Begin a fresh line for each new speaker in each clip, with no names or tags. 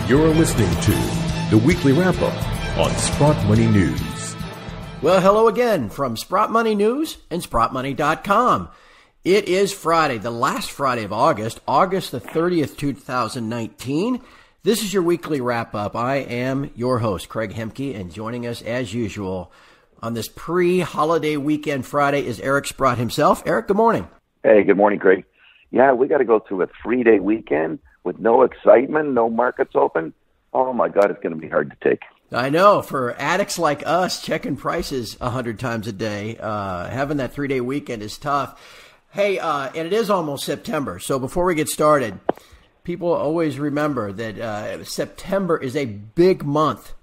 You're listening to the weekly wrap-up on Sprott Money News.
Well, hello again from Sprott Money News and SprottMoney.com. It is Friday, the last Friday of August, August the 30th, 2019. This is your weekly wrap-up. I am your host, Craig Hemke, and joining us as usual on this pre-holiday weekend Friday is Eric Sprott himself. Eric, good morning.
Hey, good morning, Craig. Yeah, we got to go through a 3-day weekend with no excitement, no markets open. Oh, my God, it's going to be hard to take.
I know. For addicts like us, checking prices 100 times a day, having that 3-day weekend is tough. Hey, and it is almost September. So before we get started, people always remember that September is a big month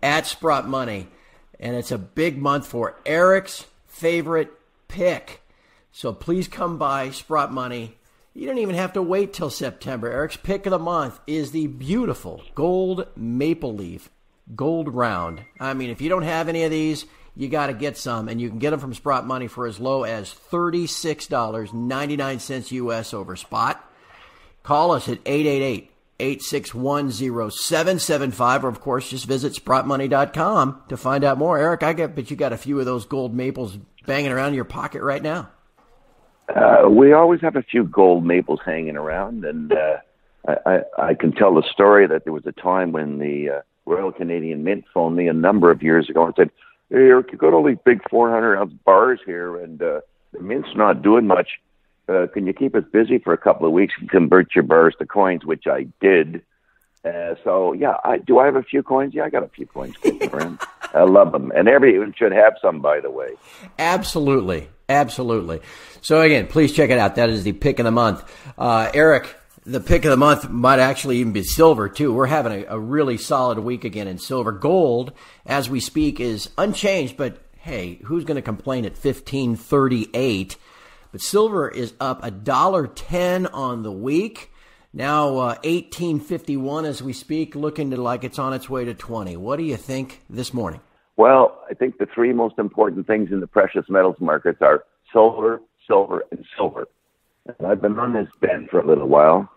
at Sprott Money, and it's a big month for Eric's favorite pick. So please come by Sprott Money. You don't even have to wait till September. Eric's pick of the month is the beautiful gold maple leaf gold round. I mean, if you don't have any of these, you got to get some, and you can get them from Sprott Money for as low as $36.99 US over spot. Call us at 888-861-0775, or of course, just visit SprottMoney.com to find out more. Eric, I bet you got a few of those gold maples banging around in your pocket right now.
We always have a few gold maples hanging around, and I can tell the story that there was a time when the Royal Canadian Mint phoned me a number of years ago and said, "Hey, Eric, you got all these big 400-ounce bars here, and the Mint's not doing much. Can you keep us busy for a couple of weeks and convert your bars to coins?" Which I did. So, yeah, do I have a few coins? Yeah, I got a few coins kicking around. I love them. And everyone should have some, by the way.
Absolutely. Absolutely. So, again, please check it out. That is the pick of the month. Eric, the pick of the month might actually even be silver, too. We're having a really solid week again in silver. Gold, as we speak, is unchanged. But, hey, who's going to complain at $15.38? But silver is up $1.10 on the week. Now $18.51 as we speak, looking like it's on its way to 20. What do you think this morning?
Well, I think the three most important things in the precious metals markets are silver, silver, and silver. And I've been on this bent for a little while,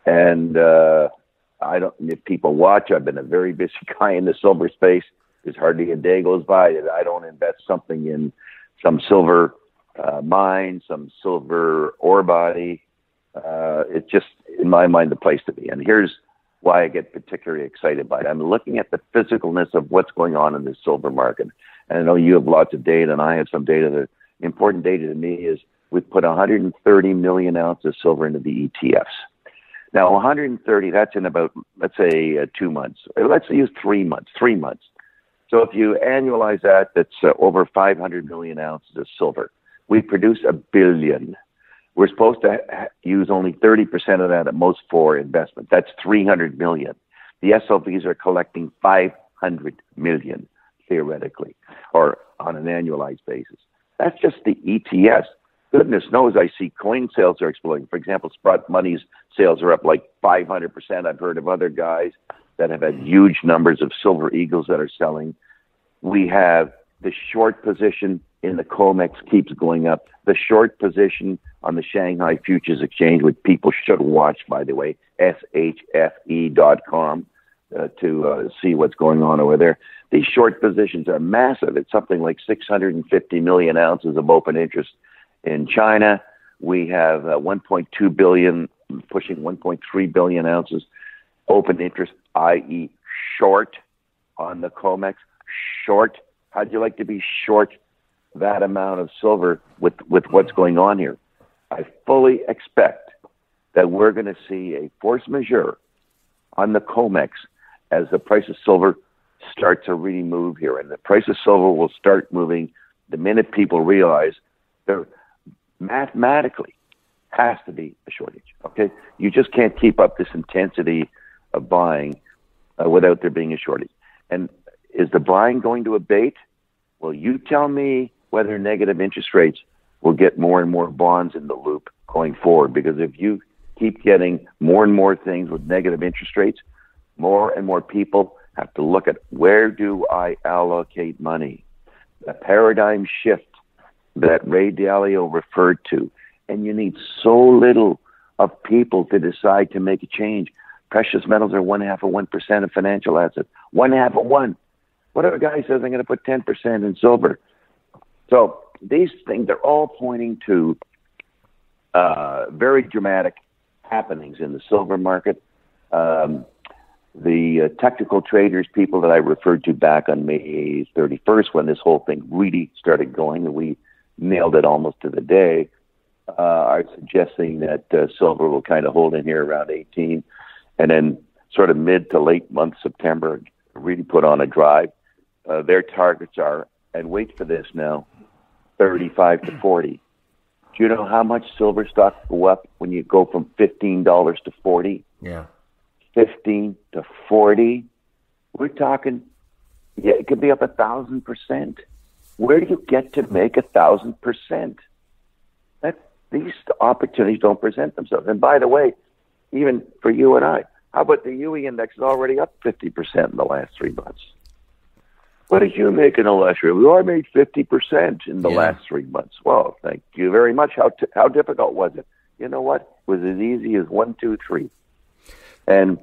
and if people watch, I've been a very busy guy in the silver space. There's hardly a day goes by that I don't invest something in some silver mine, some silver ore body. It's just, in my mind, the place to be. And here's why I get particularly excited by it. I'm looking at the physicalness of what's going on in the silver market. And I know you have lots of data, and I have some data. The important data to me is we've put 130 million ounces of silver into the ETFs. Now, 130, that's in about, let's say, 2 months. Let's use 3 months. 3 months. So if you annualize that, that's over 500 million ounces of silver. We produce 1 billion. We're supposed to use only 30% of that at most for investment. That's 300 million. The SLVs are collecting 500 million, theoretically, or on an annualized basis. That's just the ETFs. Goodness knows I see coin sales are exploding. For example, Sprott Money's sales are up like 500%. I've heard of other guys that have had huge numbers of silver eagles that are selling. We have the short position in the COMEX keeps going up. The short position on the Shanghai Futures Exchange, which people should watch, by the way, shfe.com, to see what's going on over there. These short positions are massive. It's something like 650 million ounces of open interest in China. We have 1.2 billion, pushing 1.3 billion ounces open interest, i.e. short on the COMEX. Short. How'd you like to be short that amount of silver with what's going on here? I fully expect that we're going to see a force majeure on the COMEX as the price of silver starts to really move here. And the price of silver will start moving the minute people realize there mathematically has to be a shortage. Okay? You just can't keep up this intensity of buying without there being a shortage. And is the buying going to abate? Well, you tell me whether negative interest rates will get more and more bonds in the loop going forward. Because if you keep getting more and more things with negative interest rates, more and more people have to look at, where do I allocate money? The paradigm shift that Ray Dalio referred to. And you need so little of people to decide to make a change. Precious metals are 0.5% of financial assets. 0.5%. What if a guy says, I'm going to put 10% in silver? So these things are all pointing to very dramatic happenings in the silver market. The technical traders, people that I referred to back on May 31st, when this whole thing really started going, and we nailed it almost to the day, are suggesting that silver will kind of hold in here around 18, and then sort of mid to late month September, really put on a drive. Their targets are, and wait for this now, 35 to 40. Do you know how much silver stocks go up when you go from $15 to 40?
Yeah.
15 to 40. We're talking, yeah, it could be up 1,000%. Where do you get to make 1,000%? These opportunities don't present themselves. And by the way, even for you and I, how about the UE index is already up 50% in the last 3 months? What did you make in the last year? Well, I made 50% in the last 3 months. Well, thank you very much. How difficult was it? You know what? It was as easy as 1, 2, 3. And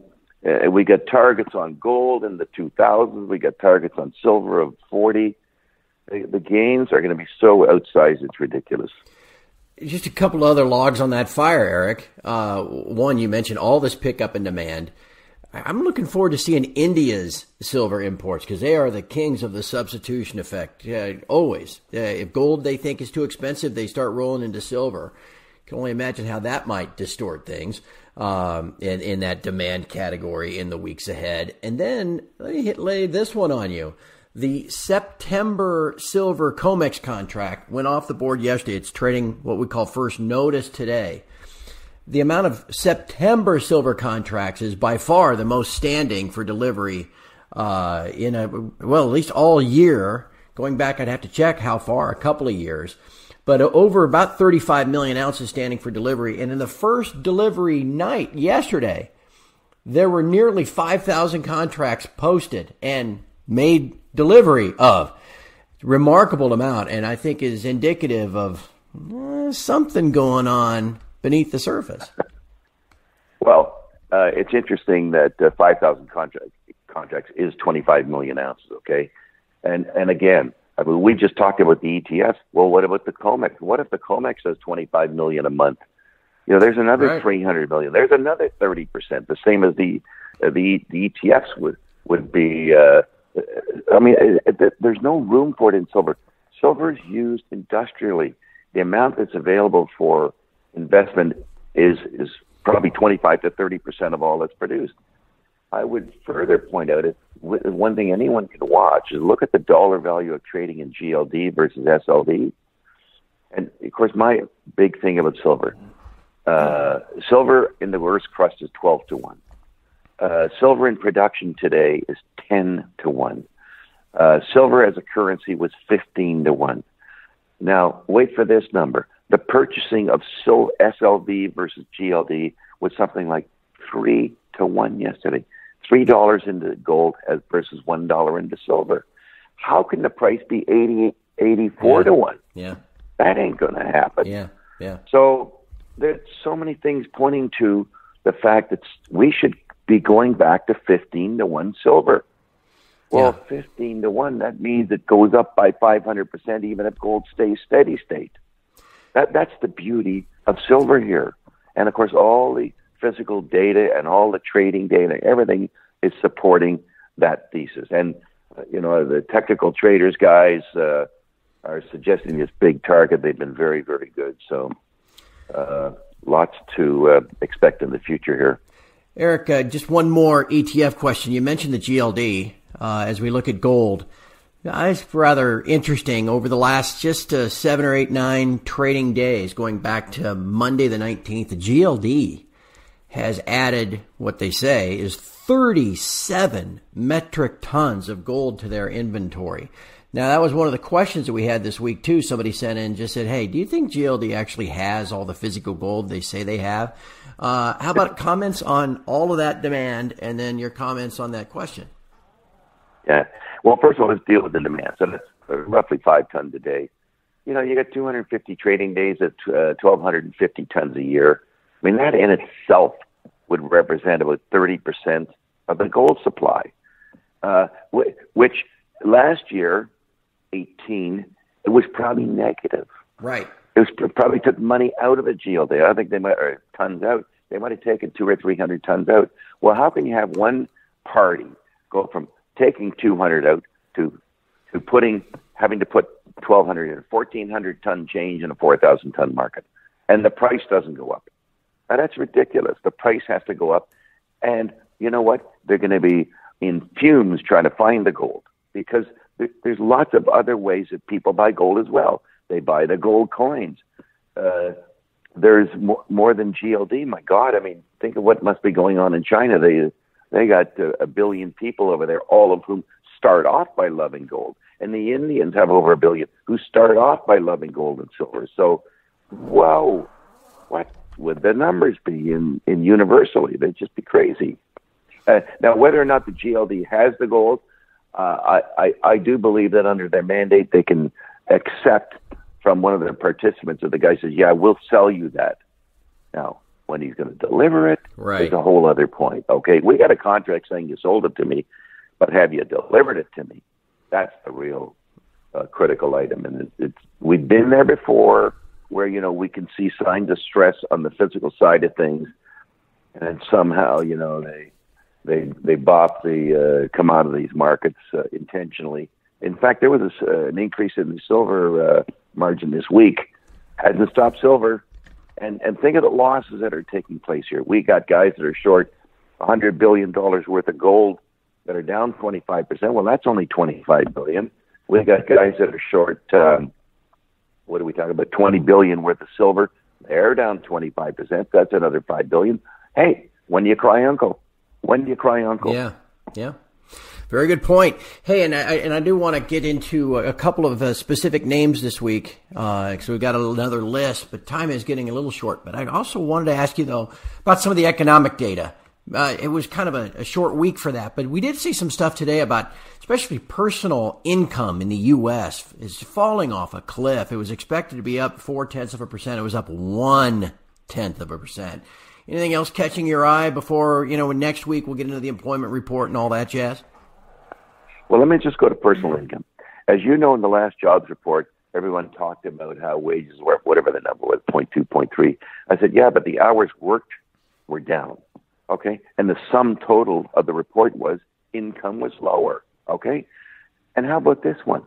we got targets on gold in the 2000s. We got targets on silver of 40. The gains are going to be so outsized, it's ridiculous.
Just a couple other logs on that fire, Eric. One, you mentioned all this pickup in demand. I'm looking forward to seeing India's silver imports because they are the kings of the substitution effect. Always. If gold they think is too expensive, they start rolling into silver. Can only imagine how that might distort things in that demand category in the weeks ahead. And then let me lay this one on you. The September silver COMEX contract went off the board yesterday. It's trading what we call first notice today. The amount of September silver contracts is by far the most standing for delivery at least all year. Going back, I'd have to check how far, a couple of years. But over about 35 million ounces standing for delivery. And in the first delivery night yesterday, there were nearly 5,000 contracts posted and made delivery of. Remarkable amount, and I think is indicative of something going on beneath the surface.
Well, it's interesting that 5,000 contracts is 25 million ounces, okay? And again, I mean, we just talked about the ETFs. Well, what about the COMEX? What if the COMEX says 25 million a month? You know, there's another 300 million. There's another 30%, the same as the ETFs would be. There's no room for it in silver. Silver is used industrially. The amount that's available for investment is probably 25 to 30% of all that's produced. I would further point out one thing anyone can watch is look at the dollar value of trading in GLD versus SLV. And of course, my big thing about silver, silver in the Earth's crust is 12 to 1. Silver in production today is 10 to 1. Silver as a currency was 15 to 1. Now, wait for this number. The purchasing of SLV versus GLD was something like 3 to 1 yesterday. $3 into gold versus $1 into silver. How can the price be 84 to 1?
Yeah.
That ain't going to happen.
Yeah.
So there's so many things pointing to the fact that we should be going back to 15 to 1 silver. Well, 15 to 1, that means it goes up by 500% even if gold stays steady state. That's the beauty of silver here. And of course, all the physical data and all the trading data, everything is supporting that thesis. And, the technical traders guys are suggesting this big target. They've been very, very good. So lots to expect in the future here.
Eric, just one more ETF question. You mentioned the GLD as we look at gold. It's rather interesting. Over the last just 7 or 8, 9 trading days, going back to Monday the 19th, the GLD has added what they say is 37 metric tons of gold to their inventory. Now, that was one of the questions that we had this week, too. Somebody sent in and just said, hey, do you think GLD actually has all the physical gold they say they have? How about comments on all of that demand and then your comments on that question?
Yeah. Well, first of all, let's deal with the demand. So that's roughly 5 tons a day. You got 250 trading days at 1,250 tons a year. I mean, that in itself would represent about 30% of the gold supply, which last year, 18, it was probably negative.
Right.
It was probably took money out of the GLD. I think they might, or tons out. They might have taken 200 or 300 tons out. Well, how can you have one party go from taking 200 out to having to put 1,200 in, 1,400 ton change in a 4,000 ton market, and the price doesn't go up? Now, that's ridiculous. The price has to go up, and you know what? They're going to be in fumes trying to find the gold, because there's lots of other ways that people buy gold as well. They buy the gold coins. There's more than GLD. My God, I mean, think of what must be going on in China. They got a billion people over there, all of whom start off by loving gold. And the Indians have over 1 billion who start off by loving gold and silver. So, whoa, what would the numbers be in universally? They'd just be crazy. Now, whether or not the GLD has the gold, I do believe that under their mandate they can accept from one of the participants, if the guy says, yeah, we'll sell you that. Now, when he's going to deliver it,
right,
is a whole other point. Okay, we got a contract saying you sold it to me, but have you delivered it to me? That's the real critical item. And we've been there before where, you know, we can see signs of stress on the physical side of things, and then somehow, you know, they bop the commodities markets intentionally. In fact, there was an increase in the silver margin this week. Hasn't stopped silver. And think of the losses that are taking place here. We got guys that are short $100 billion worth of gold that are down 25%. Well, that's only $25 billion. We got guys that are short, what are we talking about, $20 billion worth of silver. They're down 25%. That's another $5 billion. Hey, when do you cry uncle? When do you cry uncle?
Yeah, yeah. Very good point. Hey, and I do want to get into a couple of specific names this week, because we've got another list, but time is getting a little short. But I also wanted to ask you, though, about some of the economic data. It was kind of a short week for that, but we did see some stuff today about especially personal income in the U.S. is falling off a cliff. It was expected to be up 0.4%. It was up 0.1%. Anything else catching your eye before, you know, next week we'll get into the employment report and all that jazz?
Well, let me just go to personal income. As you know, in the last jobs report, everyone talked about how wages were up, whatever the number was, 0.2, 0.3. I said, yeah, but the hours worked were down, okay? And the sum total of the report was income was lower, okay? And how about this one?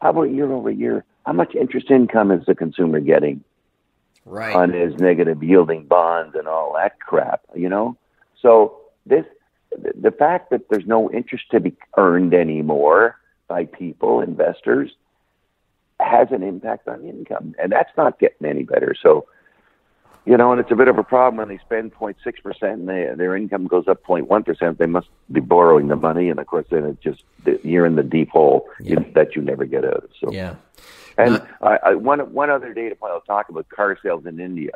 How about year over year? How much interest income is the consumer getting on his negative yielding bonds and all that crap, you know? So the fact that there's no interest to be earned anymore by people, investors, has an impact on income. And that's not getting any better. So, you know, and it's a bit of a problem when they spend 0.6% and their income goes up 0.1%. They must be borrowing the money. And, of course, then you're in the deep hole that you never get out of. So, yeah. And one other data point I'll talk about, car sales in India.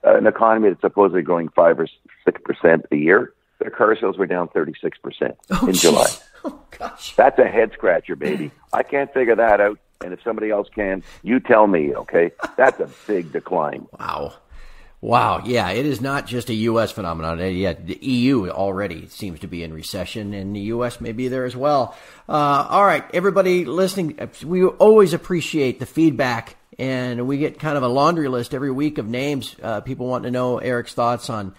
An economy that's supposedly growing 5 or 6% a year. Their car sales were down 36% in July.
Oh, gosh.
That's a head scratcher, baby. I can't figure that out. And if somebody else can, you tell me, okay? That's a big decline.
Wow. Yeah, it is not just a U.S. phenomenon. Yeah, the EU already seems to be in recession, and the U.S. may be there as well. All right, everybody listening, we always appreciate the feedback, and we get kind of a laundry list every week of names. People want to know Eric's thoughts on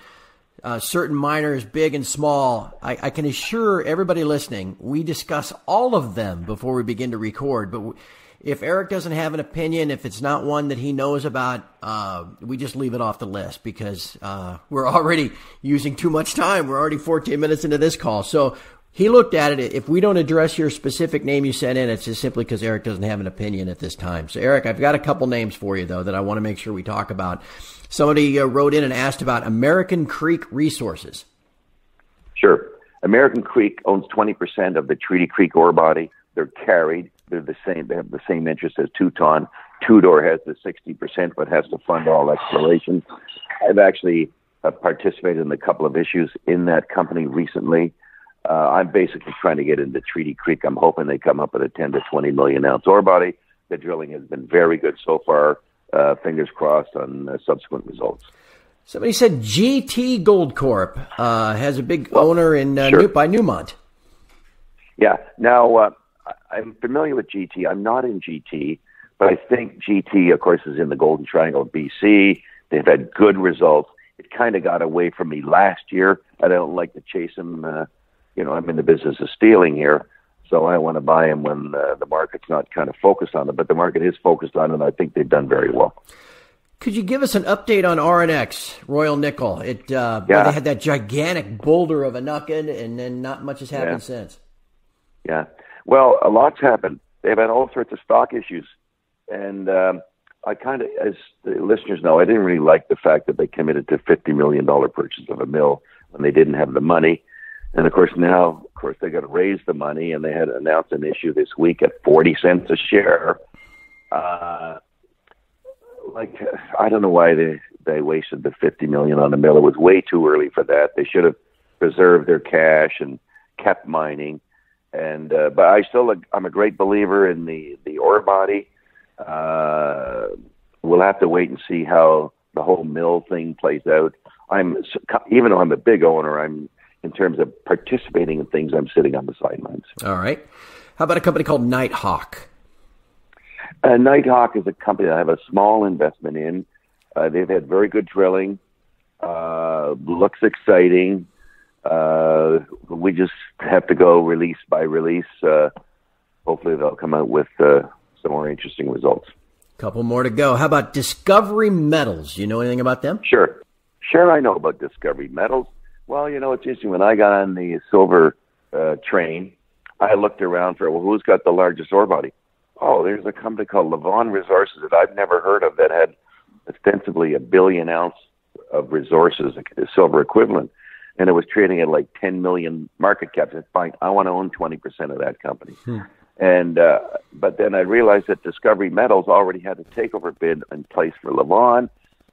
certain miners, big and small. I can assure everybody listening, we discuss all of them before we begin to record. But if Eric doesn't have an opinion, if it's not one that he knows about, we just leave it off the list because we're already using too much time. We're already 14 minutes into this call. So he looked at it. If we don't address your specific name you sent in, it's just simply because Eric doesn't have an opinion at this time. So, Eric, I've got a couple names for you, though, that I want to make sure we talk about. Somebody wrote in and asked about American Creek Resources.
Sure. American Creek owns 20% of the Treaty Creek ore body. They're carried. They're the same. They have the same interest as Teuton. Tudor has the 60%, but has to fund all exploration. I've actually participated in a couple of issues in that company recently. I'm basically trying to get into Treaty Creek. I'm hoping they come up with a 10 to 20 million ounce ore body. The drilling has been very good so far. Fingers crossed on subsequent results.
Somebody said GT Gold Corp has a big owner in
sure.
by Newmont.
Yeah. Now, I'm familiar with GT. I'm not in GT, but I think GT, of course, is in the Golden Triangle of BC. They've had good results. It kind of got away from me last year. I don't like to chase them. I'm in the business of stealing here, so I want to buy them when the market's not kind of focused on them. But the market is focused on them, and I think they've done very well.
Could you give us an update on RNX, Royal Nickel? They had that gigantic boulder of a knuckin, and then not much has happened since.
Yeah. Well, a lot's happened. They've had all sorts of stock issues. And I kind of, as the listeners know, I didn't really like the fact that they committed to $50 million purchase of a mill when they didn't have the money. And, of course, now, they got to raise the money, and they had announced an issue this week at 40 cents a share. I don't know why they wasted the $50 million on the mill. It was way too early for that. They should have preserved their cash and kept mining. And but I'm a great believer in the ore body. We'll have to wait and see how the whole mill thing plays out. Even though I'm a big owner, in terms of participating in things, I'm sitting on the sidelines.
All right. How about a company called Nighthawk?
Nighthawk is a company that I have a small investment in. They've had very good drilling. Looks exciting. We just have to go release by release. Hopefully they'll come out with some more interesting results.
Couple more to go. How about Discovery Metals? You know anything about them?
Sure, I know about Discovery Metals. Well, it's interesting. When I got on the silver train, I looked around for, who's got the largest ore body? Oh, there's a company called Levon Resources that I've never heard of that had ostensibly 1 billion ounce of resources, a silver equivalent. And it was trading at like 10 million market cap. I said, fine, I want to own 20% of that company. And but then I realized that Discovery Metals already had a takeover bid in place for Levon.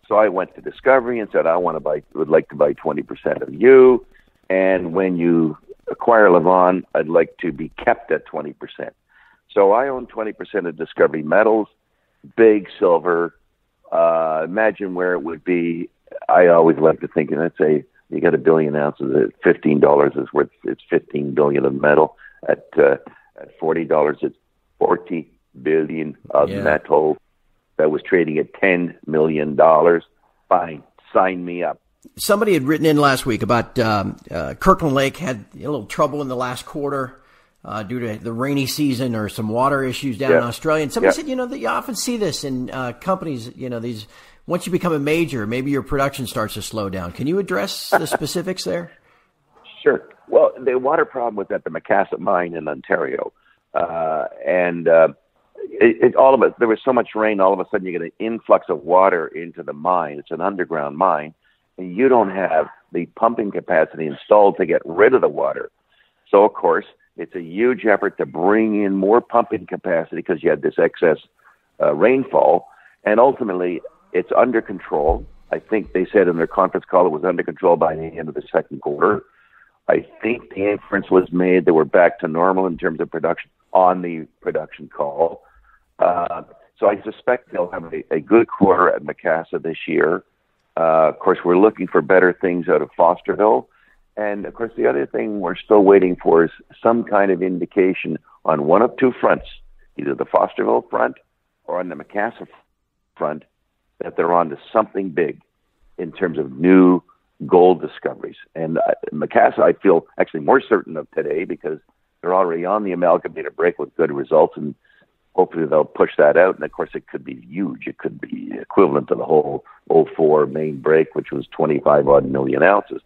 So I went to Discovery and said, would like to buy 20% of you. And when you acquire Levon, I'd like to be kept at 20%. So I own 20% of Discovery Metals, big silver. Imagine where it would be. I always like to think, let's say you got 1 billion ounces at $15 is worth, it's 15 billion of metal. At $40, it's 40 billion of metal that was trading at $10 million. Fine, sign me up.
Somebody had written in last week about Kirkland Lake had a little trouble in the last quarter due to the rainy season or some water issues down in Australia. And somebody said, that you often see this in companies, these, once you become a major, maybe your production starts to slow down. Can you address the specifics there?
Sure. Well, the water problem was at the Macassa mine in Ontario. All of it, there was so much rain, all of a sudden you get an influx of water into the mine. It's an underground mine, and you don't have the pumping capacity installed to get rid of the water. So, of course, it's a huge effort to bring in more pumping capacity because you had this excess rainfall, and ultimately it's under control. I think they said in their conference call it was under control by the end of the second quarter. I think the inference was made that we're back to normal in terms of production on the production call. So I suspect they'll have a good quarter at Macassa this year. Of course, we're looking for better things out of Fosterville. And, of course, the other thing we're still waiting for is some kind of indication on one of two fronts, either the Fosterville front or on the Macassa front, that they're on to something big in terms of new gold discoveries. And Macassa, I feel actually more certain of today because they're already on the amalgamated break with good results, and hopefully they'll push that out. And, of course, it could be huge. It could be equivalent to the whole 04 main break, which was 25-odd million ounces,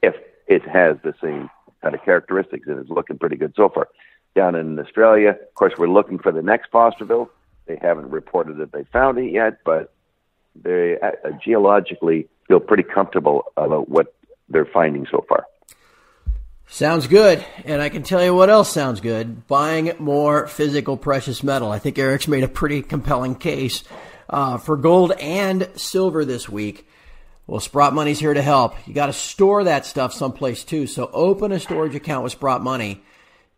if it has the same kind of characteristics, and it's looking pretty good so far. Down in Australia, of course, we're looking for the next Fosterville. They haven't reported that they found it yet, but they geologically feel pretty comfortable about what they're finding so far.
Sounds good. And I can tell you what else sounds good. Buying more physical precious metal. I think Eric's made a pretty compelling case for gold and silver this week. Well, Sprott Money's here to help. You got to store that stuff someplace too. So open a storage account with Sprott Money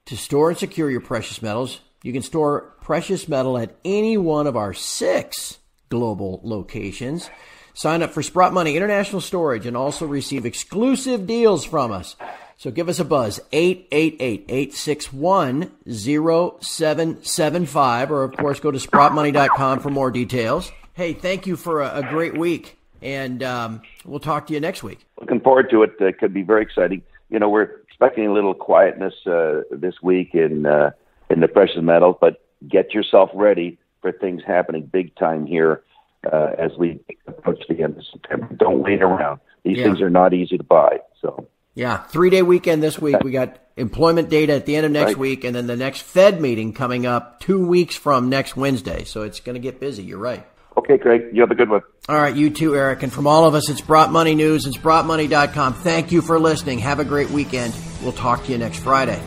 to store and secure your precious metals. You can store precious metal at any one of our 6 global locations. Sign up for Sprott Money International Storage and also receive exclusive deals from us. So give us a buzz, 888-861-0775, or, of course, go to sprottmoney.com for more details. Hey, thank you for a great week, and we'll talk to you next week.
Looking forward to it. It could be very exciting. You know, we're expecting a little quietness this week in the precious metals, but get yourself ready for things happening big time here as we approach the end of September. Don't wait around. These things are not easy to buy, so...
Yeah, 3-day weekend this week. We got employment data at the end of next week, and then the next Fed meeting coming up 2 weeks from next Wednesday. So it's going to get busy. You're right.
Okay, Craig. You have a good one.
All right, you too, Eric. And from all of us at Sprott Money News and SprottMoney.com, thank you for listening. Have a great weekend. We'll talk to you next Friday.